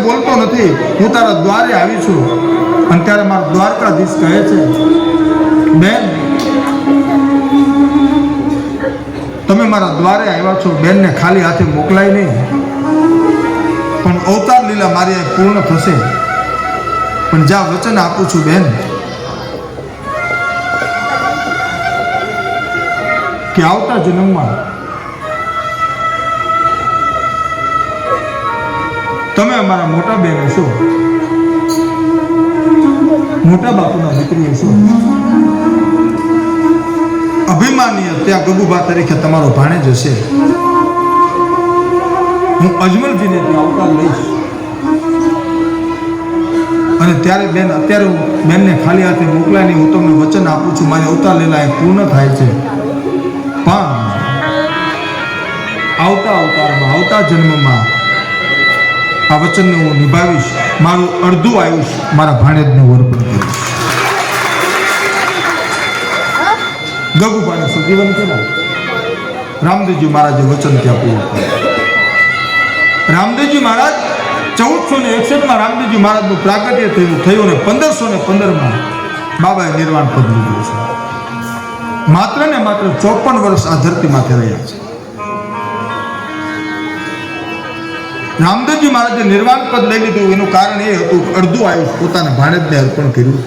બોલતો નથી, હું તારા દ્વારે આવી છું. અને ત્યારે મારા દ્વારકાધીશ કહે છે, બેન તમે મારા દ્વારે આવ્યા છો, બેનને ખાલી હાથે મોકલાય નહીં, પણ અવતાર લીલા મારી આ પૂર્ણ થશે. પણ જ્યાં વચન આપું છું બેન કે આવતા જન્મમાં તમે અમારા મોટા બેન હશો, મોટા બાપુના દીકરી હશો. અભિમાનીય ત્યાં ગગુબા તરીકે તમારો ભાણેજ હશે. હું અજમલજીને ત્યાં અવતાર લઈશ. અને ત્યારે બેન અત્યારે હું બેનને ખાલી હાથે મોકલાય નહીં. હું તમને વચન આપું છું, મારી અવતાર લીલા એ પૂર્ણ થાય છે. પણ આવતા અવતારમાં આવતા જન્મમાં આ વચનને હું નિભાવીશ. મારું અડધું આયુષ મારા ભાણેજને અર્પણ કરીશ. ગગુબાને સજીવન કર્યા. રામદેવજી મહારાજે વચન ત્યાં પૂરું કર્યું. રામદેવજી મહારાજ 1461 રામદેવજી મહારાજનું પ્રાગટ્ય થયું ને 1515 બાબાએ નિર્વાણ પદ લીધું છે. માત્ર ને માત્ર 54 વર્ષ આ ધરતી માથે રહ્યા છે. રામદેવજી મહારાજે નિર્વાણ પદ લઈ લીધું એનું કારણ એ હતું અડધું આયુષ પોતાના ભાણેજને અર્પણ કર્યું.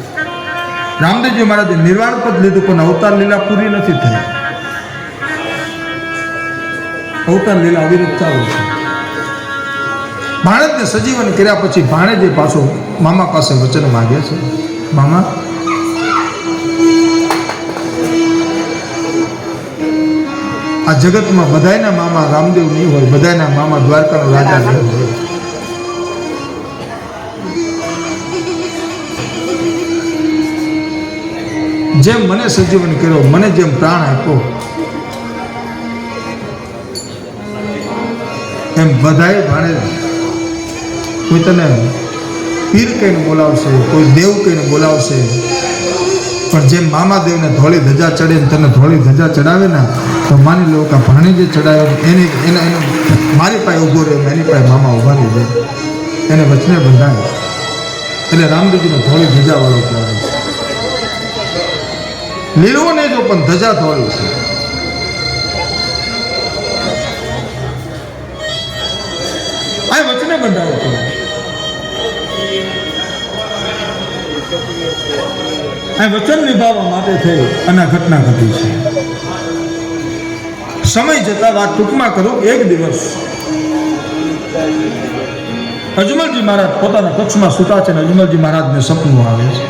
રામદેવજી મહારાજે નિર્વાણ પદ લીધું પણ અવતાર લીલા પૂરી નથી થઈ. અવતાર લીલા અવિરત ચાલુ છે. ભાણેજને સજીવન કર્યા પછી ભાણેજે પાછો મામા પાસે વચન માંગે છે, મામા આ જગતમાં બધાયના મામા રામદેવ નહીં હોય, બધાયના મામા દ્વારકાનો રાજા નહીં હોય. જેમ મને સજીવન કર્યો, મને જેમ પ્રાણ આપ્યો, એમ બધાય ભાણે કોઈ તને પીર કહીને બોલાવશે, કોઈ દેવ કહીને બોલાવશે, પણ જેમ મામા દેવને ધોળી ધજા ચડે ને તને ધોળી ધજા ચડાવે ને તો માની લો કે ભાણે જે ચડાવે એને મારી પાસે ઊભો રહે, એની પાસે મામા ઊભા રહી જાય, એને વચને બંધાય. એટલે રામદેવજીને ધોળી ધજા વાળો કહેવાય છે. લીલવો નહીં જો પણ ધજા ધોળી છે. આ વચને બંધાયો છે. આ વચન નિભાવવા માટે થઈ અને આ ઘટના ઘટી છે. સમય જતા વાત ટૂંકમાં કરું. એક દિવસ અજમલજી મહારાજ પોતાના કચ્છમાં સૂતા છે. અજમલજી મહારાજને સપનું આવે છે.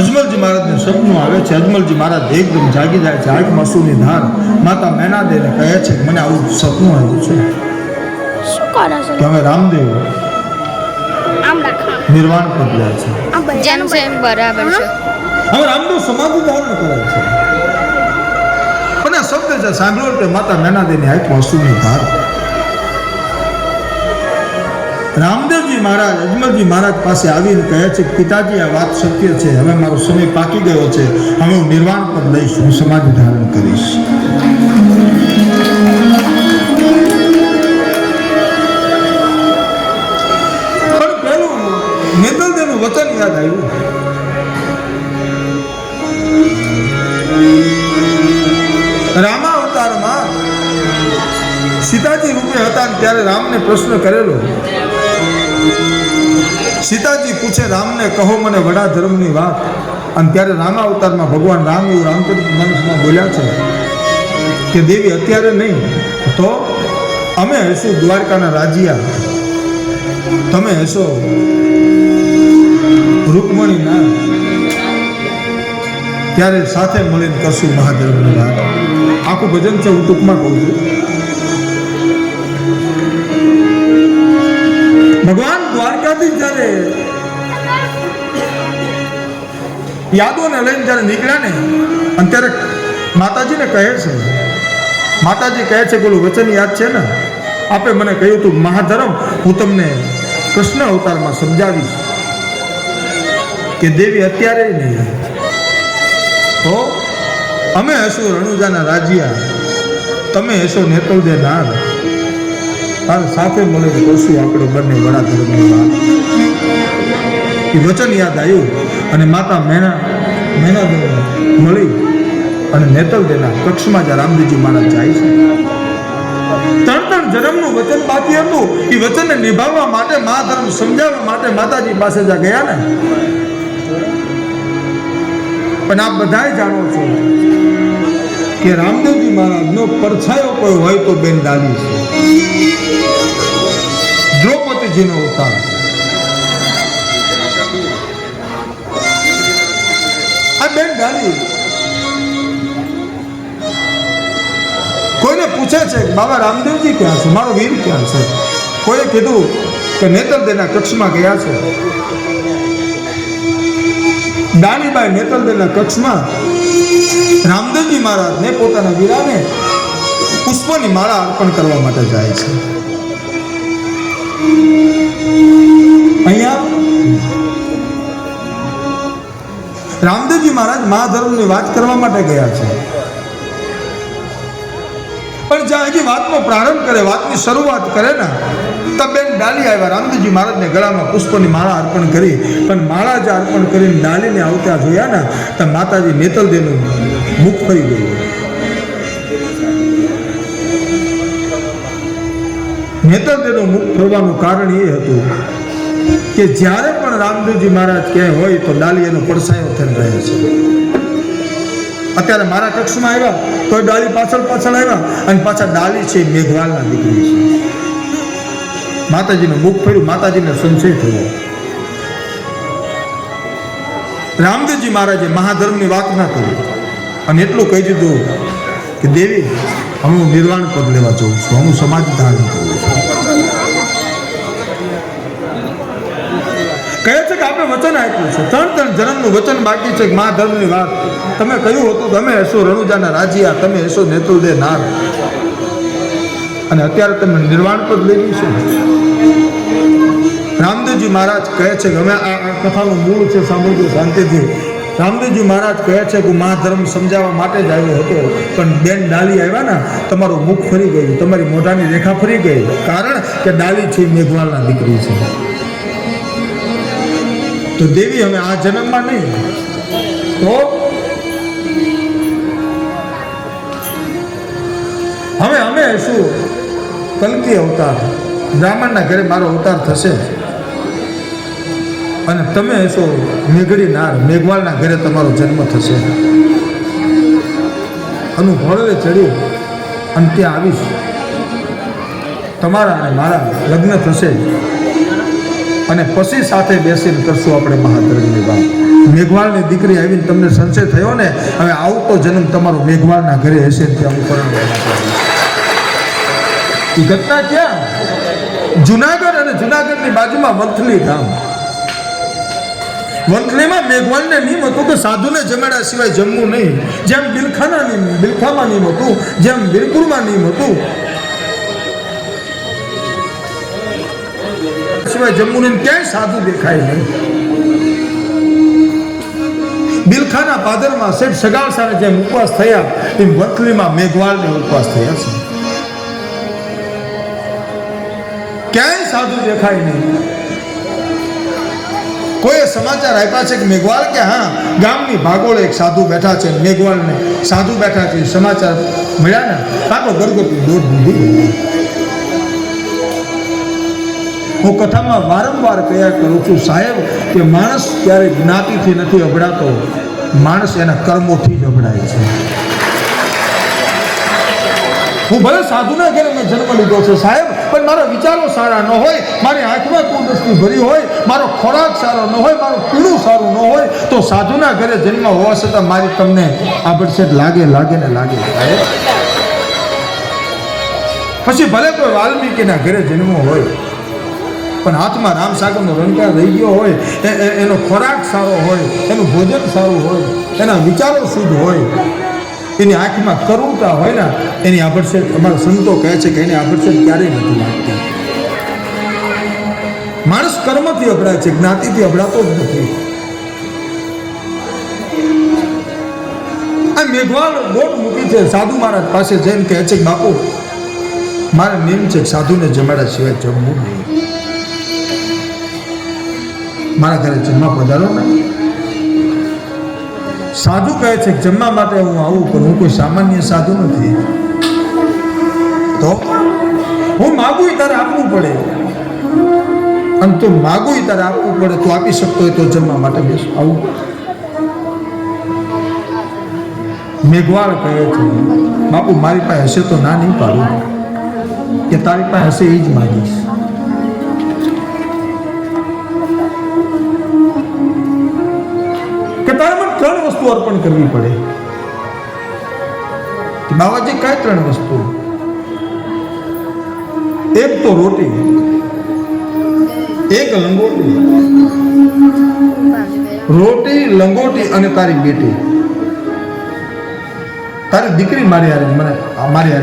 અજમલજી મહારાજને સપનું આવે છે. અજમલજી મહારાજ એકદમ જાગી જાય છે. આંખમાં આંસુની ધાર. માતા મેનાદેને કહે છે કે મને આવું સપનું આવ્યું છે કે હવે રામદેવ નિર્વાણ પદ્યા છે. બરાબર છે. હવે રામદેવ સમાધિ ધારણ કરે છે. અને શબ્દ છે સાંભળ્યો કે માતા મેનાદેની આંખમાં આંસુની ધાર. રામદેવજી મહારાજ અજમલજી મહારાજ પાસે આવીને કહે છે કે પિતાજી આ વાત સત્ય છે. હવે મારો સમય પાકી ગયો છે. હવે હું નિર્વાણ પદ લઈશ. હું સમાધિ ધારણ કરીશ. વચન યાદ આવ્યું. રામા અવતારમાં સીતાજી રૂપે હતા ને ત્યારે રામને પ્રશ્ન કરેલો. સીતાજી પૂછે રામને, કહો મને વડા ધર્મની વાત. અને ત્યારે રામા અવતારમાં ભગવાન રામ એવું રામચરિત માનસમાં બોલ્યા છે કે દેવી અત્યારે નહીં તો અમે હશું દ્વારકાના રાજ્યા, તમે હશો રૂકમણીના, ત્યારે સાથે મળીને કરશું મહાધર્મની વાત. આખું ભજન છે, હું ટૂંકમાં કહું છું. ભગવાન દ્વારકાથી જ્યારે યાદોને લઈને જ્યારે નીકળ્યા ને, અને ત્યારે માતાજીને કહે છે, માતાજી કહે છે પેલું વચન યાદ છે ને, આપે મને કહ્યું તું મહાધર્મ હું તમને કૃષ્ણ અવતારમાં સમજાવીશ કે દેવી અત્યારે નહીં તો અમે હશું રણુજાના રાજ્યા, તમે હશો નેતલદે નાર, તારે સાથે મળીને કરશું આપણે બંને વડા ધર્મની વાત. એ વચન યાદ આવ્યું અને માતા મેના મળી અને નેતલદેના કક્ષમાં જ્યાં રામદેવજી મહારાજ જાય છે. 3 જન્મનું વચન બાકી હતું. એ વચનને નિભાવવા માટે, મહાધર્મ સમજાવવા માટે માતાજી પાસે જ્યાં ગયા ને, પણ આપ બધાય જાણો છો કે રામદેવજી મહારાજનો પડછાયો કોઈ હોય તો બેન ડાલી છે. દ્રૌપદીજીનો અવતાર. આ બેન ડાલી કોઈને પૂછે છે બાબા રામદેવજી ક્યાં છે, મારો વીર ક્યાં છે? કોઈએ કીધું કે નેતલદેના કક્ષમાં ગયા છે. દાનીબાઈ નેતલદેના કક્ષમાં રામદેવજી મહારાજને પોતાના વીરાને પુષ્પની માળા અર્પણ કરવા માટે જાય છે. અહીંયા રામદેવજી મહારાજ મહાધર્મની વાત કરવા માટે ગયા છે. પણ જ્યાં હજી વાતનો પ્રારંભ કરે, વાતની શરૂઆત કરે ને, તો બેન ડાલી આવ્યા. રામદેવજી મહારાજને ગળામાં પુષ્પની માળા અર્પણ કરી, પણ માળા જે અર્પણ કરીને ડાલીને આવતા જોયા ને, તો માતાજી નેતલદેનું મુખ ફરી ગયું. નેતલદેનું મુખ ફરવાનું કારણ એ હતું કે જ્યારે પણ રામદેવજી મહારાજ ક્યાંય હોય તો ડાલી એનો પડછાયો થઈને રહે છે. અત્યારે મારા કક્ષમાં આવ્યા તો ડાલી પાછળ આવ્યા, અને પાછા ડાલી છે મેઘવાલના દીકરી છે. માતાજીનું મુખ ફર્યું, માતાજીને સંશય થયો. રામદેવજી મહારાજે મહાધર્મની વાત ના કરી અને એટલું કહી દીધું કે દેવી હું નિર્વાણ પદ લેવા જાઉં છું, હું સમાજ ધારણ કરું છું. કહે છે કે આપણે વચન આપ્યું છે, 3 જન્મનું વચન બાકી છે. મહાધર્મની વાત તમે કહ્યું હતું તમે હશો રણુજાના રાજ્યા, તમે હશો નેતલદે નાર, અને અત્યારે તમે નિર્વાણ પદ લેવું છે. રામદેવજી મહારાજ કહે છે કે અમે આ કથાનું મૂળ છે, સાંભળજો શાંતિથી. રામદેવજી મહારાજ કહે છે કે મહાધર્મ સમજાવવા માટે જ આવ્યો હતો, પણ બેન ડાલી આવ્યા ને, તમારું મુખ ફરી ગયું, તમારી મોઢાની રેખા ફરી ગઈ. કારણ કે ડાલી છે મેઘવાલના દીકરી છે. તો દેવી અમે આ જન્મમાં નહીં તો હવે અમે શું કલ્કી અવતાર, બ્રાહ્મણના ઘરે મારો અવતાર થશે, અને તમે હશો મેઘડી નાર, મેઘવાલના ઘરે તમારો જન્મ થશે. અનું ભળવે ચડ્યું અને ત્યાં આવીશ, તમારા અને મારા લગ્ન થશે, અને પછી સાથે બેસીને કરશું આપણે મહાધર્મની વાત. મેઘવાળની દીકરી આવીને તમને સંશય થયો ને, હવે આવતો જન્મ તમારો મેઘવાળના ઘરે હશે, ત્યાં હું પરણવા. એ ઘટના ક્યાં? જુનાગઢ, અને જુનાગઢની બાજુમાં વંથલી ગામ. વંથલીમાં મેઘવાળને નિયમ હતું કે સાધુને જમાડ્યા સિવાય જમવું નહીં. જેમ બિલખામાં નિયમ હતું, જેમ વીરપુરમાં નિયમ હતું, સિવાય જમવું નહીં. ક્યાંય સાધુ દેખાય નહીં. બિલખાના પાદરમાં શેઠ સગાળ સામે જેમ ઉપવાસ થયા, તેમ વંથલીમાં મેઘવાળને ઉપવાસ થયા છે. ક્યાંય સાધુ દેખાય નહીં. કોઈએ સમાચાર આપ્યા છે કે મેઘવાળ કે હા ગામની ભાગોળે એક સાધુ બેઠા છે, મેઘવાળને સાધુ બેઠા છે, સમાચાર મળ્યા ને કાંતો ગરગોટી દોઢ દીધી. હું કથામાં વારંવાર કહ્યા કરું છું સાહેબ કે માણસ ક્યારેય જ્ઞાતિથી નથી અભડાતો, માણસ એના કર્મોથી જ અભડાય છે. હું ભલે સાધુના ઘરે મેં જન્મ લીધો છે સાહેબ, પણ મારા વિચારો સારા ન હોય, મારી આંખમાં કુંડસ્તી ભરી હોય, મારો ખોરાક સારો ન હોય, મારું પીણું સારું ન હોય, તો સાધુના ઘરે જન્મ હોવા છતાં મારી તમને આભડછેટ લાગે ને લાગે સાહેબ. પછી ભલે કોઈ વાલ્મીકીના ઘરે જન્મ હોય, પણ હાથમાં રામ સાગરનો રણકાર રહી ગયો હોય, એનો ખોરાક સારો હોય, એનું ભોજન સારું હોય, એના વિચારો શુદ્ધ હોય, એની આંખમાં કરુણતા હોય ને, એની આભડછેટ અમારા સંતો કહે છે કે એની આભડછેટ ક્યારેય નથી લાગતી. માણસ કર્મથી અભડાય છે, જ્ઞાતિથી અભડાતો જ નથી. આ મેઘવાળ બોટ મૂકી છે, સાધુ મહારાજ પાસે જઈને કહે છે કે બાપુ મારા નિયમ છે સાધુને જમાડ્યા સિવાય જમવું નહીં, મારા ઘરે જમવા પધારો ને. સાધુ કહે છે કે જમવા માટે હું આવું, પણ હું કોઈ સામાન્ય સાધુ નથી, તો હું માગું તારે આપવું પડે, અને તું માગું તારે આપવું પડે, તું આપી શકતો હોય તો જમવા માટે બેસ આવું. મેઘવાળ કહે છે બાપુ મારી પાસે હશે તો ના નહીં પાડું, કે તારી પાસે હશે એ જ માગીશ. કે તારે મને 3 વસ્તુ અર્પણ કરવી પડે. બાવાજી કઈ 3 વસ્તુ? એક તો રોટી, એક લંગોટી, રોટી લંગોટી અને તારી બેટી, તારી દીકરી મારી હારે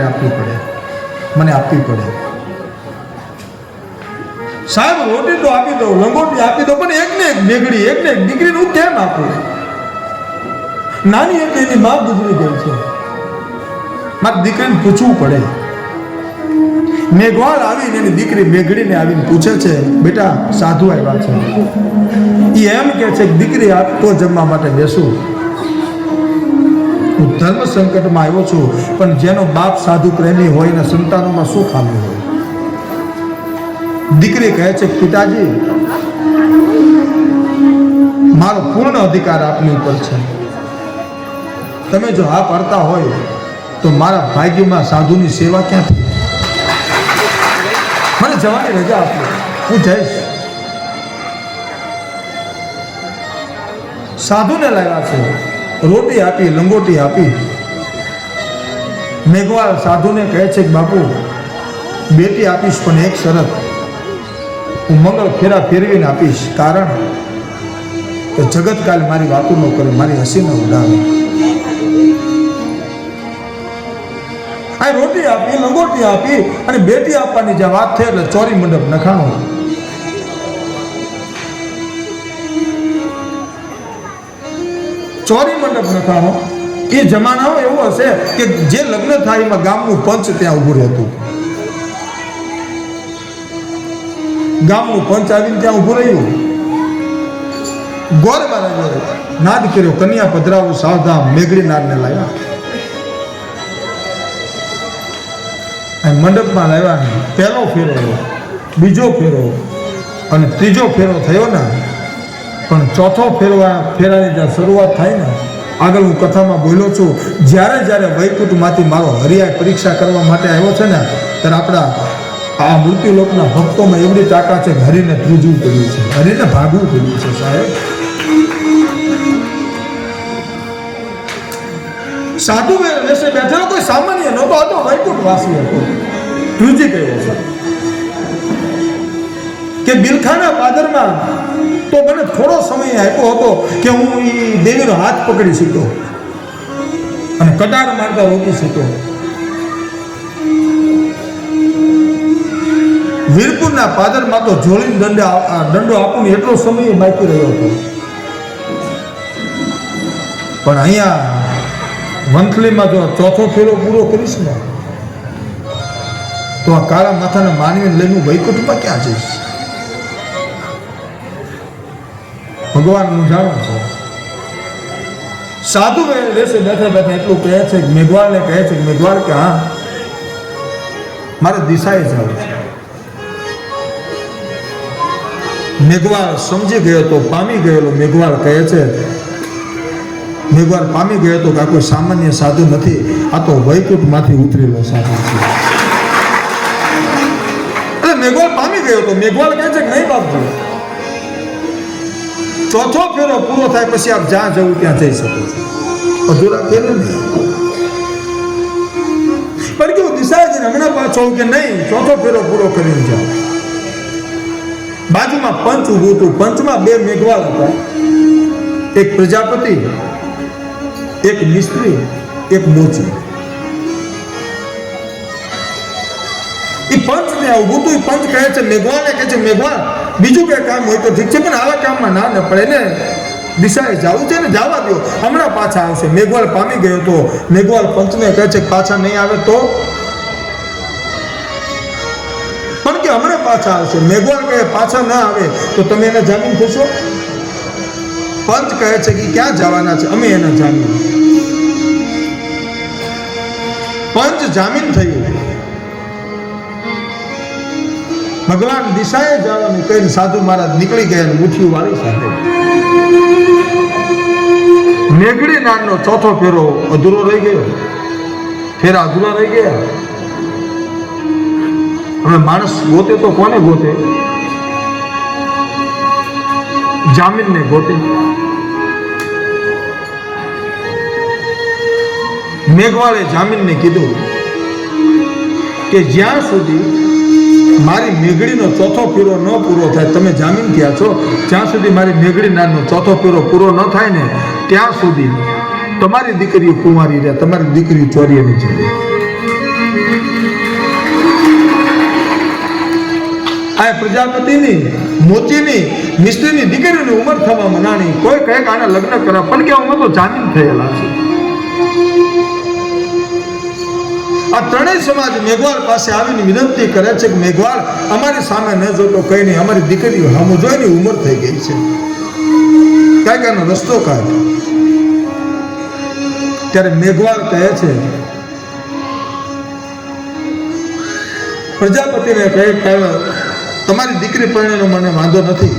આપવી પડે, મને આપવી પડે. સાહેબ રોટી તો આપી દો, લંગોટી આપી દો, પણ એકને એક મેઘડી, એકને એક દીકરીને હું કેમ આપું? નાની હતી એની માં ગુજરી ગઈ છે, મારી દીકરીને પૂછવું પડે. મેઘવાળ આવીને એની દીકરી મેઘડીને આવીને પૂછે છે બેટા સાધુ આવ્યા છે, એ એમ કે છે કે દીકરી આપ તો જમવા માટે બેસું, હું ધર્મ સંકટમાં આવ્યો છું, પણ જેનો બાપ સાધુ પ્રેમી હોય ને સંતાનોમાં શું ખામી હોય? દીકરી કહે છે પિતાજી મારો પૂર્ણ અધિકાર આપની ઉપર છે, તમે જો હા પાડતા હોય તો મારા ભાગ્યમાં સાધુની સેવા ક્યાંથી? મને જવાની રજા આપો, હું જઈશ. સાધુને લાવ્યા છે, રોટી આપી, લંગોટી આપી. મેઘવાળ સાધુને કહે છે કે બાપુ બેટી આપીશ, પણ એક શરત, હું મંગળ ફેરા ફેરવીને આપીશ, કારણ કે જગતકાલ મારી વાતો ન કરે, મારી હસી ન ઉડાવે. આ રોટી આપી, લંગોટી આપી અને બેટી આપવાની જે વાત થઈ એટલે ચોરી મંડપ નખાણો. ચોરી મંડપ નખાણો. એ જમાનાઓ એવો હશે કે જે લગ્ન થાય એમાં ગામનું પંચ ત્યાં ઉભું રહેતું. ગામનું પંચ આવીને ત્યાં ઉભું રહ્યું. ગોર મહારાજે નાદ કર્યો, કન્યા પધરાવો સાવધાન. મેઘડી નાદને લાવ્યા, મંડપમાં લાવ્યા. પહેલો ફેરો, બીજો ફેરો અને ત્રીજો ફેરો થયો ને, પણ ચોથો ફેરાની જ્યાં શરૂઆત થાય ને, આગળ હું કથામાં બોલ્યો છું, જ્યારે વૈકુંઠમાંથી મારો હરિયાય પરીક્ષા કરવા માટે આવ્યો છે ને, ત્યારે આપણા આ મૃત્યુલોકના ભક્તોમાં એવડી તાકાત છે કે હરિને ત્રીજું કર્યું છે, હરિને ભાગવું કર્યું છે સાહેબ. સાધુ વેશે બેઠેલો કોઈ સામાન્ય નહોતો, હતો વૈકુંઠવાસી હતો. ત્રીજી ગયો છે કે બિલખાના પાદરમાં તો મને થોડો સમય આપ્યો હતો કે હું એ દેવીનો હાથ પકડી શક્યો અને કટાર મારતા રોકી શક્યો. વીરપુરના પાદરમાં તો જોડીને દંડો આપું એટલો સમય બાકી રહ્યો હતો, પણ અહીંયા વંથલીમાં જો ચોથો ફેરો પૂરો કરીશ ને, તો આ કાળા માથાના માનવીને લઈને વૈકુંઠમાં ક્યાં જઈશ? ભગવાન મૂંઝાણો છે. સાધુ રહેશે બેઠા બેઠા એટલું કહે છે કે મેઘવાળને કહે છે કે મેઘવાળ કે હા મારે દિશાએ જવું છે. મેઘવાળ સમજી ગયો તો પામી ગયેલો મેઘવાળ કહે છે, મેઘવાળ પામી ગયો તો કે આ કોઈ સામાન્ય સાધુ નથી, આ તો વૈકુંઠમાંથી ઉતરેલો સાધુ છે. એટલે મેઘવાળ પામી ગયો તો મેઘવાળ કહે છે કે નહીં બાપજી, ચોથો ફેરો પૂરો થાય પછી આપ જ્યાં જવું ત્યાં જઈ શકો છો. અધૂરા ફેરો નહીં. પણ કેવું દિશા છે હમણાં પાછો કે નહીં, ચોથો ફેરો પૂરો કરીને જાઓ. બાજુમાં પંચ ઊભું હતું. પંચમાં બે મેઘવાળ હતા, એક પ્રજાપતિ, એક મિસ્ત્રી, એક મોચી. એ પંચ ને ઊભું હતું. એ પંચ કહે છે મેઘવાળને કહે છે મેઘવાળ બીજું કઈ કામ હોય તો ઠીક છે, પણ આવા કામમાં ના ન પડે ને, દિશાએ જવું છે ને જવા દો, હમણાં પાછા આવશે. મેઘવાળ પામી ગયો તો મેઘવાળ પંચને કહે છે પાછા નહીં આવે તો, પણ કે હમણાં પાછા આવશે. મેઘવાળ કહે પાછા ના આવે તો તમે એના જામીન થશો. પંચ કહે છે કે ક્યાં જવાના છે, અમે એના જામીન. પંચ જામીન થયું. ભગવાન દિશાએ જવાનું કહીને સાધુ મહારાજ નીકળી ગયા મુઠ્ઠી વાળી સાથે. મેઘડી નાનનો ચોથો ફેરો અધૂરો રહી ગયો. ફેરા અધૂરા રહી ગયા. હવે માણસ ગોતે તો કોને ગોતે? જામીનને ગોતે. મેઘવાળે જામીનને કીધું કે જ્યાં સુધી મારી મેઘડીનો ચોથો ફેરો ન પૂરો થાય, તમે જામીન થયા છો, જ્યાં સુધી મારી મેઘડી નાનનો ચોથો ફેરો પૂરો ન થાય ને ત્યાં સુધી તમારી દીકરીઓ કુંવારી રહે, તમારી દીકરીઓ ચોરીએ નહીં જાય. આ પ્રજાપતિની, મોચીની, મિસ્ત્રીની દીકરીની ઉંમર થવા મનાણી. કોઈ કહે કે આના લગ્ન કરા, પણ કે અમે તો જામીન થયેલા છે. આ ત્રણેય સમાજ મેઘવાળ પાસે આવીને વિનંતી કરે છે કે મેઘવાળ અમારી સામે ન જોતો કઈ નહીં, અમારી દીકરીઓ હમ જોઈને ઉંમર થઈ ગઈ છે, કાંઈક આનો રસ્તો કાઢ. ત્યારે મેઘવાળ કહે છે, પ્રજાપતિને કહે કે તમારી દીકરી પરણેનો મને વાંધો નથી,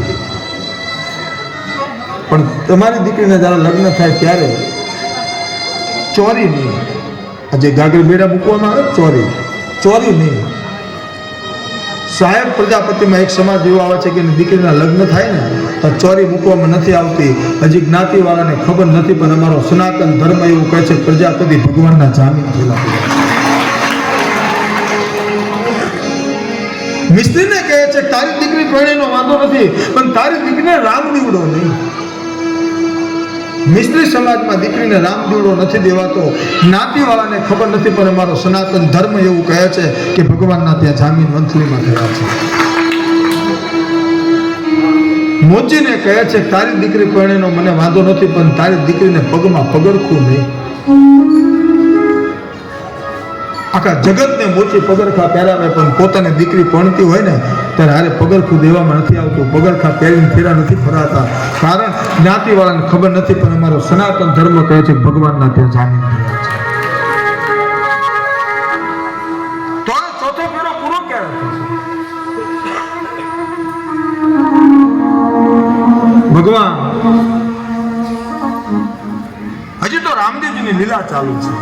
પણ તમારી દીકરીને જ્યારે લગ્ન થાય ત્યારે ચોરી નહીં, આજે ગાગર બેડા મૂકવામાં આવે ચોરી નહીં. સાહેબ પ્રજાપતિમાં એક સમાજ એવો આવે છે કે દીકરીના લગ્ન થાય ને તો ચોરી મૂકવામાં નથી આવતી. હજી જ્ઞાતિવાળાને ખબર નથી, પણ અમારો સનાતન ધર્મ એવું કહે છે પ્રજાપતિ ભગવાનના જામીન થયેલા. મિસ્ત્રીને કહે છે તારી દીકરી પરણેનો વાંધો નથી, પણ તારી દીકરીને રામ દીવડો નહીં. મિસ્ત્રી સમાજમાં દીકરીને રામ દીવડો નથી દેવાતો. જ્ઞાતિવાળાને ખબર નથી, પણ અમારો સનાતન ધર્મ એવું કહે છે કે ભગવાનના ત્યાં જામીન વંથલીમાં થયા છે. મોચીને કહે છે તારી દીકરી પરણેનો મને વાંધો નથી, પણ તારી દીકરીને પગમાં પગરખું નહીં. આખા જગતને મોચી પગરખા પહેરાવે, પણ પોતાની દીકરી પરણતી હોય ને ત્યારે હારે પગરખું દેવામાં નથી આવતું, પગરખા પહેરીને ફેરા નથી ફરાતા. કારણ જ્ઞાતિવાળાને ખબર નથી, પણ અમારો સનાતન ધર્મ કહે છે ભગવાનના ત્યાં જામીન થયા છે. તો ચોથો ફેરો પૂરો ક્યારે થશે? ભગવાન હજી તો રામદેવજીની લીલા ચાલુ છે.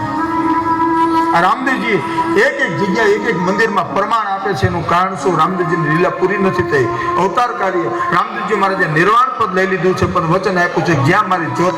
આ રામદેવજી એક એક જગ્યાએ એક એક મંદિરમાં પ્રમાણ આપે છે. એનું કારણ શું? રામદેવજીની લીલા પૂરી નથી થઈ. અવતાર કાર્ય રામદેવજી મહારાજે નિર્વાણ પદ લઈ લીધું છે, પણ વચન આપ્યું છે જ્યાં મારી જ્યોત